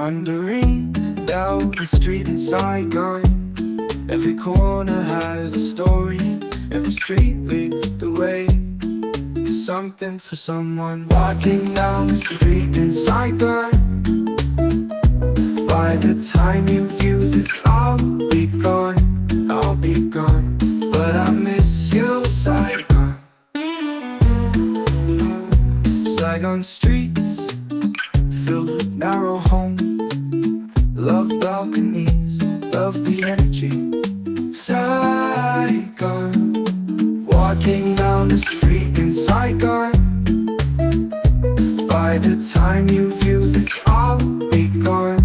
Wandering down the street in Saigon. Every corner has a story. Every street leads the way to something for someone. Walking down the street in Saigon. By the time you view this, I'll be gone. I'll be gone, but I miss you, Saigon. Saigon streets filled with narrow homes. Love balconies, love the energy. Saigon, walking down the street in Saigon. By the time you view this, I'll be gone.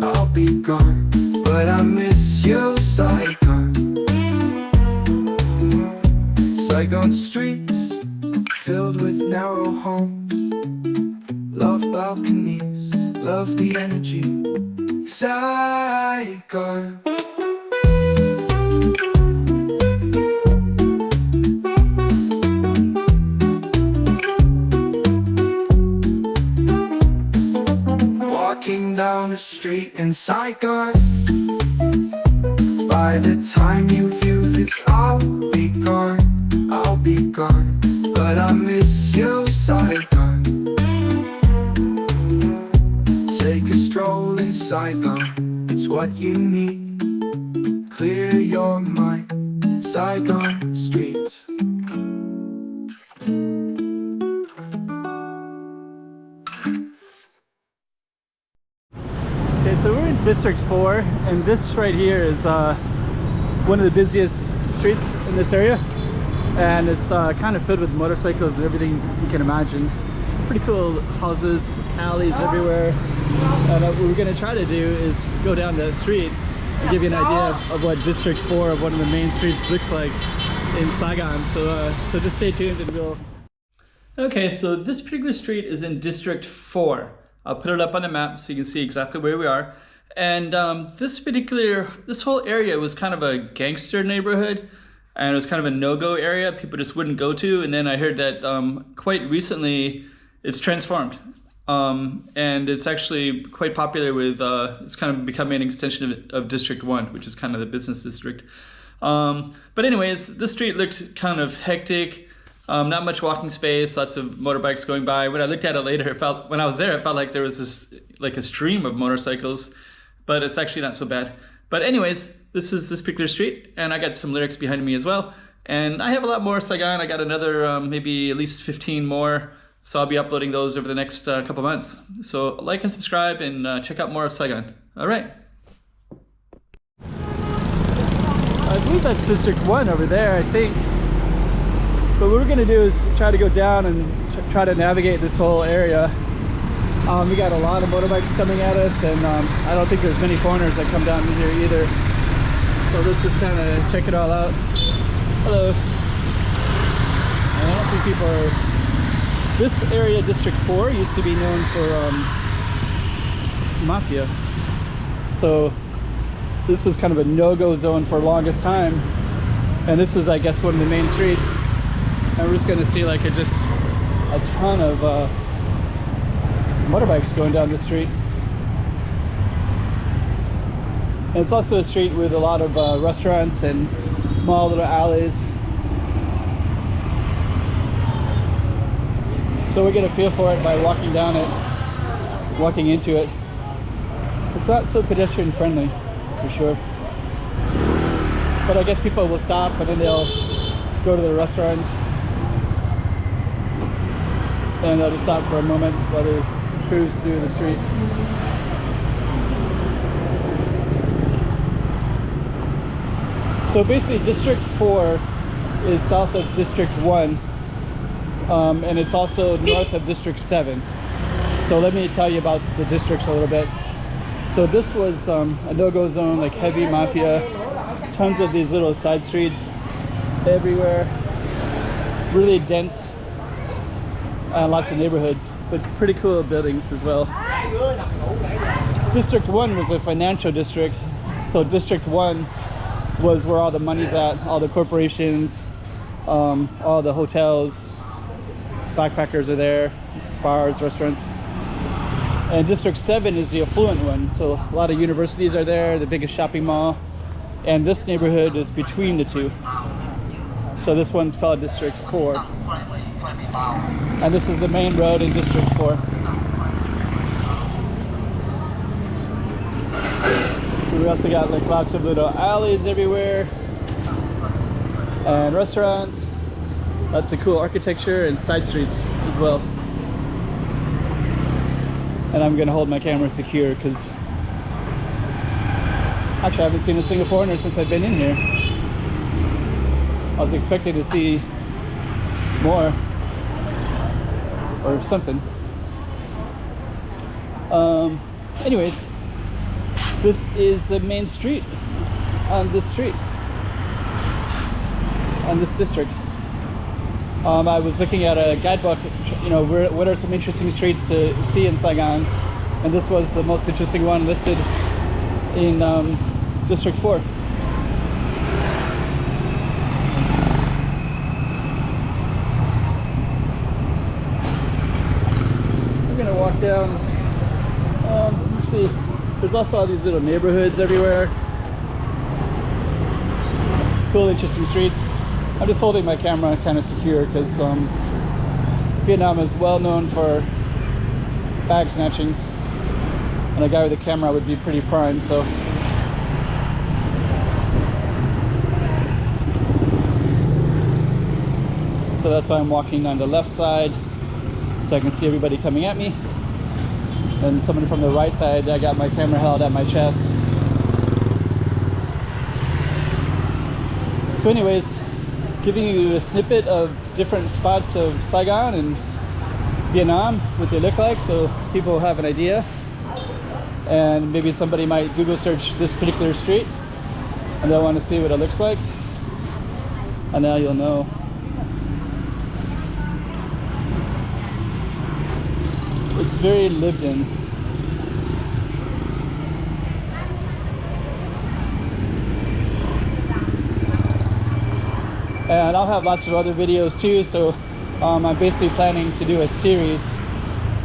I'll be gone, but I miss you, Saigon. Saigon streets filled with narrow homes. Love balconies, love the energy. Saigon. Walking down the street in Saigon. By the time you view this, I'll be gone. I'll be gone, but I miss you, Saigon. Take a stroll in Saigon, it's what you need. Clear your mind, Saigon streets. Okay, so we're in District 4, and this right here is one of the busiest streets in this area. And it's kind of filled with motorcycles and everything you can imagine. Pretty cool houses, alleys everywhere. And what we're going to try to do is go down that street and give you an idea of what District 4 of one of the main streets looks like in Saigon. So just stay tuned and we'll... Okay, so this particular street is in District 4. I'll put it up on the map so you can see exactly where we are. And this whole area was kind of a gangster neighborhood. And it was kind of a no-go area people just wouldn't go to. And then I heard that quite recently it's transformed. And it's actually quite popular with, it's kind of becoming an extension of District 1, which is kind of the business district. But anyways, this street looked kind of hectic. Not much walking space, lots of motorbikes going by. When I looked at it later, when I was there, it felt like there was this, like a stream of motorcycles, but it's actually not so bad. But anyways, this is this particular street, and I got some lyrics behind me as well. And I have a lot more Saigon. I got another maybe at least 15 more. So I'll be uploading those over the next couple months. So like and subscribe and check out more of Saigon. All right. I believe that's District 1 over there, I think. But what we're gonna do is try to go down and try to navigate this whole area. We got a lot of motorbikes coming at us, and I don't think there's many foreigners that come down here either. So let's just kind of check it all out. Hello. I don't think people are... This area, District 4, used to be known for mafia. So this was kind of a no-go zone for the longest time. And this is, I guess, one of the main streets. And we're just going to see like a ton of motorbikes going down the street. And it's also a street with a lot of restaurants and small little alleys. So we get a feel for it by walking down it, walking into it. It's not so pedestrian friendly, for sure. But I guess people will stop and then they'll go to the restaurants. And they'll just stop for a moment while they cruise through the street. So basically District 4 is south of District 1, and it's also north of District 7. So let me tell you about the districts a little bit. So this was a no-go zone, like heavy mafia, tons of these little side streets everywhere, really dense. Lots of neighborhoods, but pretty cool buildings as well. District 1 was a financial district, so District 1 was where all the money's at, all the corporations, all the hotels, backpackers are there, bars, restaurants. And District 7 is the affluent one, so a lot of universities are there, the biggest shopping mall, and this neighborhood is between the two. So this one's called District 4, and this is the main road in District 4. We also got like lots of little alleys everywhere and restaurants, lots of cool architecture and side streets as well. And I'm gonna hold my camera secure because actually I haven't seen a single foreigner since I've been in here. I was expecting to see more or something. Anyways, this is the main street on this district. I was looking at a guidebook, you know, what are some interesting streets to see in Saigon, and this was the most interesting one listed in District 4. We're gonna walk down. Let's see. There's also all these little neighborhoods everywhere. Cool, interesting streets. I'm just holding my camera kind of secure because Vietnam is well known for bag snatchings, and a guy with a camera would be pretty prime. So that's why I'm walking on the left side, so I can see everybody coming at me. And someone from the right side, I got my camera held at my chest. So anyways, giving you a snippet of different spots of Saigon and Vietnam, what they look like, so people have an idea. And maybe somebody might Google search this particular street and they'll want to see what it looks like. And now you'll know. It's very lived in. And I'll have lots of other videos too, so I'm basically planning to do a series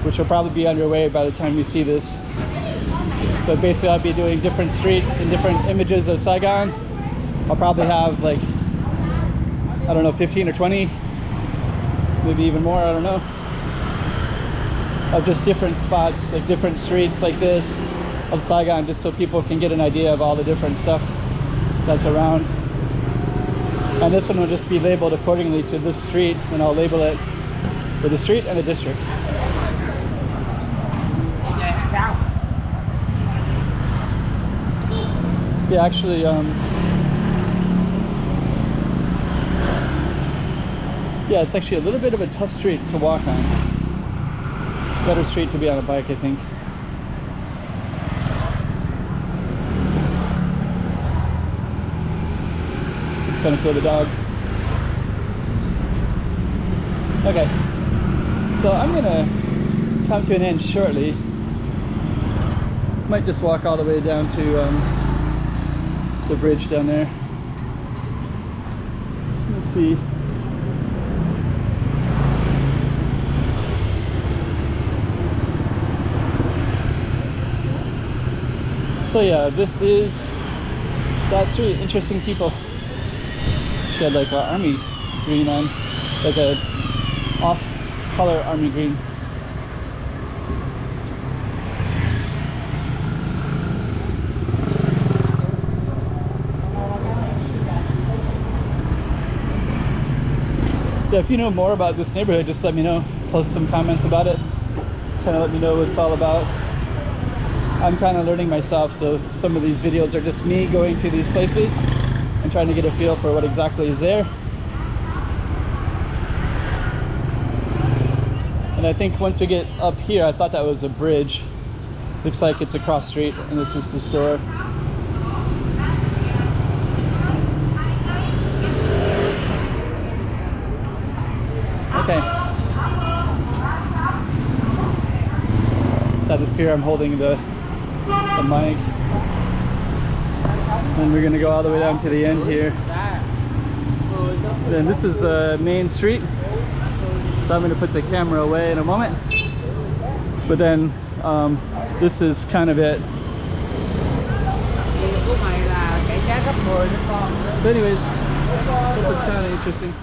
which will probably be underway by the time you see this. But basically I'll be doing different streets and different images of Saigon. I'll probably have like, I don't know, 15 or 20, maybe even more, I don't know, of just different spots, like different streets like this of Saigon, just so people can get an idea of all the different stuff that's around. And this one will just be labeled accordingly to this street, and I'll label it with a street and a district. Yeah, actually, yeah, it's actually a little bit of a tough street to walk on. It's a better street to be on a bike, I think. Kind of cool, the dog. Okay, so I'm gonna come to an end shortly. Might just walk all the way down to the bridge down there. Let's see. So yeah, this is that street. Interesting people. She had like an army green on, like a off-color army green. Yeah, if you know more about this neighborhood, just let me know. Post some comments about it. Kind of let me know what it's all about. I'm kind of learning myself, so some of these videos are just me going to these places and trying to get a feel for what exactly is there. And I think once we get up here, I thought that was a bridge. Looks like it's a cross street and it's just a store. Okay. So this fear I'm holding the mic. And we're gonna go all the way down to the end here. Then this is the main street. So I'm gonna put the camera away in a moment. But then this is kind of it. So anyways, hope it's kind of interesting.